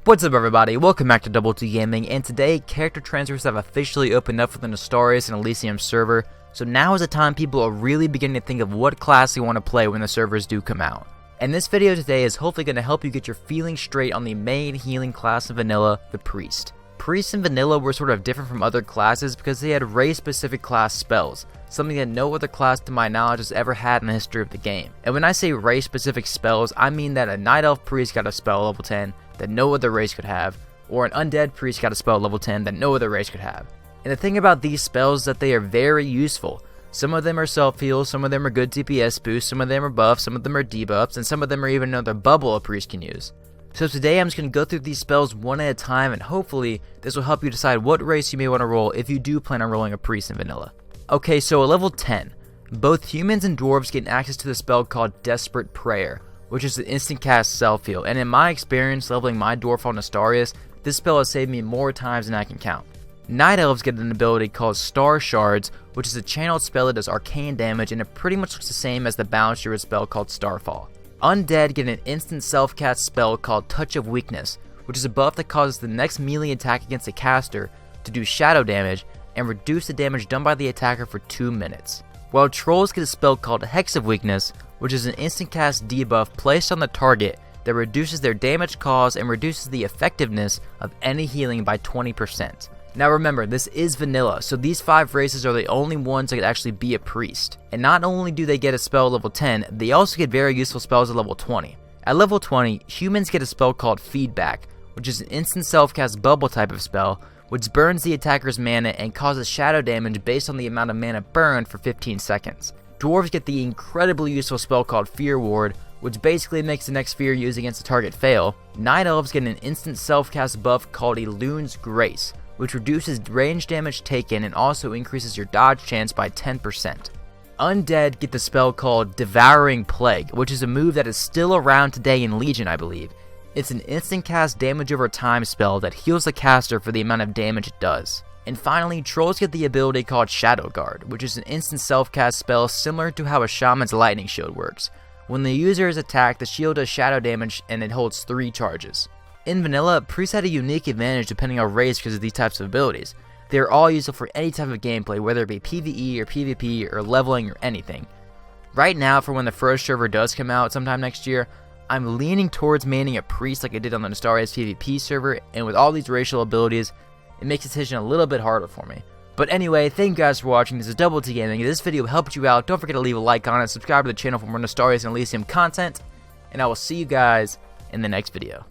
What's up everybody, welcome back to Double T Gaming, and today character transfers have officially opened up for the Nostalrius and Elysium server, so now is the time people are really beginning to think of what class they want to play when the servers do come out. And this video today is hopefully going to help you get your feelings straight on the main healing class in vanilla, the Priest. Priests in vanilla were sort of different from other classes because they had race-specific class spells, something that no other class to my knowledge has ever had in the history of the game. And when I say race-specific spells, I mean that a Night Elf Priest got a spell level 10 that no other race could have, or an Undead Priest got a spell level 10 that no other race could have. And the thing about these spells is that they are very useful. Some of them are self-heal, some of them are good DPS boosts, some of them are buffs, some of them are debuffs, and some of them are even another bubble a priest can use. So today I'm just going to go through these spells one at a time, and hopefully this will help you decide what race you may want to roll if you do plan on rolling a priest in vanilla. Okay, so at level 10, both humans and dwarves get access to the spell called Desperate Prayer, which is an instant cast self-heal, and in my experience leveling my dwarf on Nostalrius, this spell has saved me more times than I can count. Night Elves get an ability called Star Shards, which is a channeled spell that does arcane damage, and it pretty much looks the same as the Balance Druid spell called Starfall. Undead get an instant self-cast spell called Touch of Weakness, which is a buff that causes the next melee attack against the caster to do shadow damage and reduce the damage done by the attacker for 2 minutes. While Trolls get a spell called Hex of Weakness, which is an instant cast debuff placed on the target that reduces their damage caused and reduces the effectiveness of any healing by 20%. Now remember, this is vanilla, so these 5 races are the only ones that could actually be a priest. And not only do they get a spell at level 10, they also get very useful spells at level 20. At level 20, humans get a spell called Feedback, which is an instant self-cast bubble type of spell, which burns the attacker's mana and causes shadow damage based on the amount of mana burned for 15 seconds. Dwarves get the incredibly useful spell called Fear Ward, which basically makes the next fear used against the target fail. Night Elves get an instant self-cast buff called Elune's Grace, which reduces range damage taken and also increases your dodge chance by 10%. Undead get the spell called Devouring Plague, which is a move that is still around today in Legion, I believe. It's an instant cast damage over time spell that heals the caster for the amount of damage it does. And finally, Trolls get the ability called Shadow Guard, which is an instant self-cast spell similar to how a Shaman's Lightning Shield works. When the user is attacked, the shield does shadow damage and it holds 3 charges. In vanilla, priests had a unique advantage depending on race because of these types of abilities. They are all useful for any type of gameplay, whether it be PvE or PvP or leveling or anything. Right now, for when the first server does come out sometime next year, I'm leaning towards maining a priest like I did on the Nostalrius PvP server, and with all these racial abilities, it makes the decision a little bit harder for me. But anyway, thank you guys for watching. This is Double T Gaming. If this video helped you out, don't forget to leave a like on it, subscribe to the channel for more Nostalrius and Elysium content, and I will see you guys in the next video.